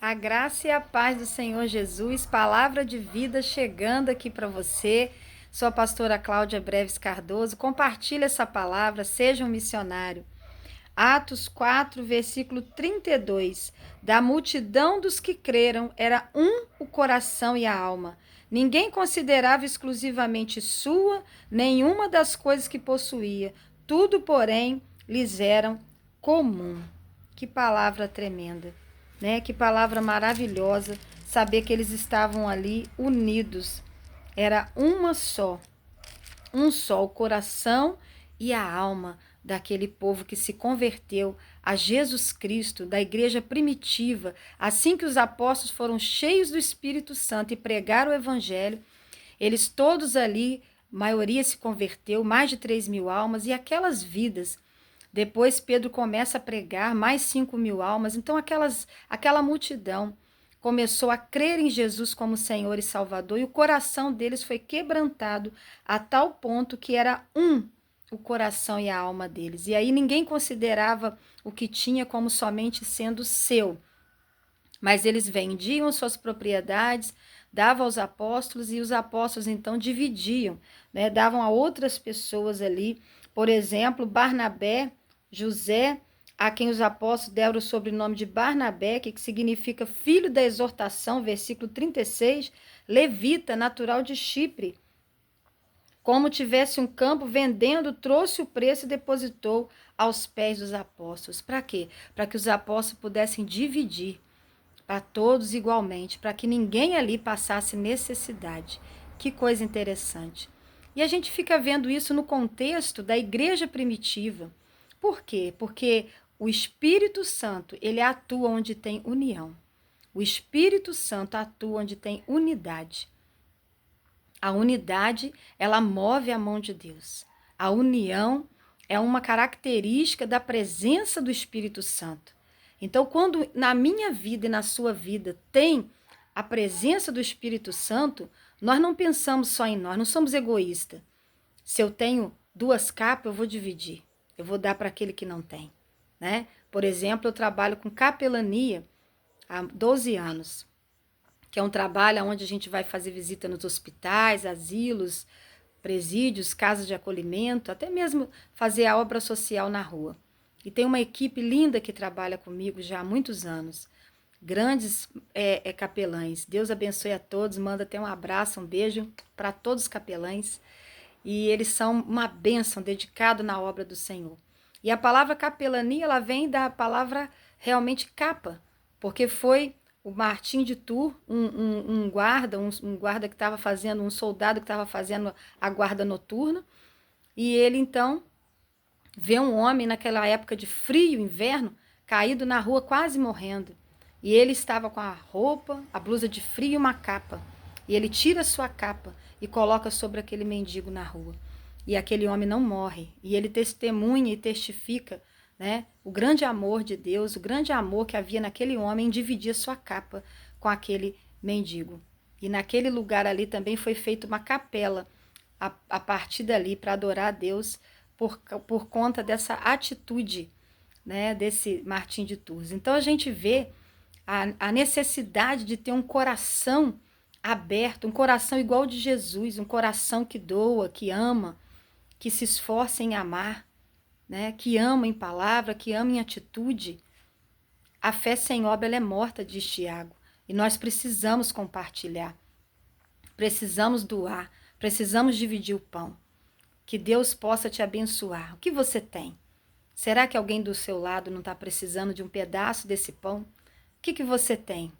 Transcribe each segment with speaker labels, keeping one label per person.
Speaker 1: A graça e a paz do Senhor Jesus, palavra de vida chegando aqui para você. Sou a pastora Cláudia Breves Cardoso. Compartilhe essa palavra, seja um missionário. Atos 4, versículo 32. Da multidão dos que creram, era um o coração e a alma. Ninguém considerava exclusivamente sua nenhuma das coisas que possuía. Tudo, porém, lhes era comum. Que palavra tremenda, né? Que palavra maravilhosa saber que eles estavam ali unidos. Era um só o coração e a alma daquele povo que se converteu a Jesus Cristo, da igreja primitiva. Assim que os apóstolos foram cheios do Espírito Santo e pregaram o evangelho, eles todos ali, maioria se converteu, mais de 3.000 almas, e aquelas vidas. Depois Pedro começa a pregar, mais 5.000 almas. Então aquela multidão começou a crer em Jesus como Senhor e Salvador, e o coração deles foi quebrantado a tal ponto que era o coração e a alma deles. E aí ninguém considerava o que tinha como somente sendo seu, mas eles vendiam suas propriedades, davam aos apóstolos, e os apóstolos então dividiam, né? Davam a outras pessoas ali. Por exemplo, Barnabé, José, a quem os apóstolos deram o sobrenome de Barnabé, que significa filho da exortação, versículo 36, levita, natural de Chipre. Como tivesse um campo, vendendo, trouxe o preço e depositou aos pés dos apóstolos. Para quê? Para que os apóstolos pudessem dividir para todos igualmente, para que ninguém ali passasse necessidade. Que coisa interessante. E a gente fica vendo isso no contexto da igreja primitiva. Por quê? Porque o Espírito Santo, ele atua onde tem união. O Espírito Santo atua onde tem unidade. A unidade, ela move a mão de Deus. A união é uma característica da presença do Espírito Santo. Então, quando na minha vida e na sua vida tem a presença do Espírito Santo, nós não pensamos só em nós, não somos egoístas. Se eu tenho 2 capas, eu vou dividir. Eu vou dar para aquele que não tem, né? Por exemplo, eu trabalho com capelania há 12 anos, que é um trabalho onde a gente vai fazer visita nos hospitais, asilos, presídios, casas de acolhimento, até mesmo fazer a obra social na rua. E tem uma equipe linda que trabalha comigo já há muitos anos. Grandes capelães. Deus abençoe a todos, manda até um abraço, um beijo para todos os capelães. E eles são uma bênção, dedicado na obra do Senhor. E a palavra capelania, ela vem da palavra realmente capa, porque foi o Martim de Tours, um guarda que estava fazendo, um soldado que estava fazendo a guarda noturna, e ele então vê um homem naquela época de frio, inverno, caído na rua quase morrendo. E ele estava com a roupa, a blusa de frio e uma capa. E ele tira sua capa e coloca sobre aquele mendigo na rua. E aquele homem não morre. E ele testemunha e testifica, né, o grande amor de Deus, o grande amor que havia naquele homem em dividir sua capa com aquele mendigo. E naquele lugar ali também foi feita uma capela a partir dali para adorar a Deus por conta dessa atitude, né, desse Martim de Tours. Então a gente vê a necessidade de ter um coração aberto, um coração igual de Jesus, um coração que doa, que ama, que se esforça em amar, né, que ama em palavra, que ama em atitude. A fé sem obra ela é morta, diz Tiago, e nós precisamos compartilhar, precisamos doar, precisamos dividir o pão. Que Deus possa te abençoar. O que você tem? Será que alguém do seu lado não está precisando de um pedaço desse pão? O que você tem?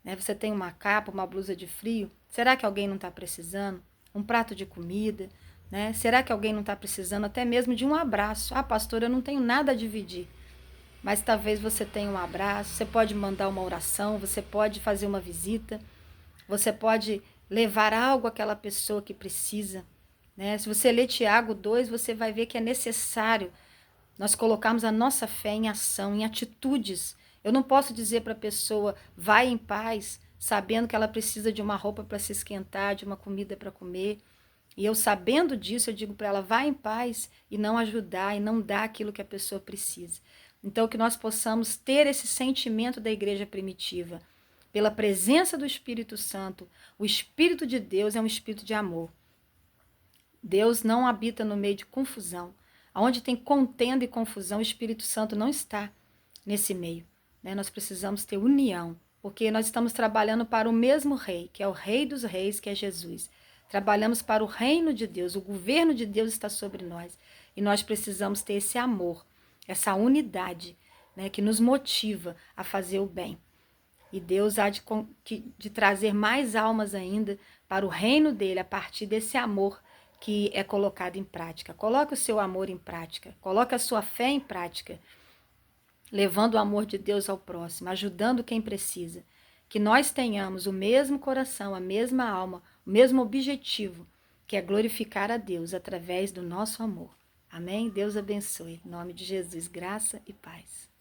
Speaker 1: Né? Você tem uma capa, uma blusa de frio? Será que alguém não está precisando? Um prato de comida? Né? Será que alguém não está precisando até mesmo de um abraço? Ah, pastora, eu não tenho nada a dividir. Mas talvez você tenha um abraço, você pode mandar uma oração, você pode fazer uma visita, você pode levar algo àquela pessoa que precisa. Né? Se você ler Tiago 2, você vai ver que é necessário nós colocarmos a nossa fé em ação, em atitudes. Eu não posso dizer para a pessoa, vai em paz, sabendo que ela precisa de uma roupa para se esquentar, de uma comida para comer. E eu sabendo disso, eu digo para ela, vai em paz e não ajudar e não dar aquilo que a pessoa precisa. Então, que nós possamos ter esse sentimento da igreja primitiva, pela presença do Espírito Santo. O Espírito de Deus é um espírito de amor. Deus não habita no meio de confusão. Onde tem contenda e confusão, o Espírito Santo não está nesse meio, né? Nós precisamos ter união, porque nós estamos trabalhando para o mesmo Rei, que é o Rei dos Reis, que é Jesus. Trabalhamos para o reino de Deus, o governo de Deus está sobre nós. E nós precisamos ter esse amor, essa unidade, né, que nos motiva a fazer o bem. E Deus há de trazer mais almas ainda para o reino dele a partir desse amor que é colocado em prática. Coloque o seu amor em prática, coloque a sua fé em prática, levando o amor de Deus ao próximo, ajudando quem precisa. Que nós tenhamos o mesmo coração, a mesma alma, o mesmo objetivo, que é glorificar a Deus através do nosso amor. Amém? Deus abençoe. Em nome de Jesus, graça e paz.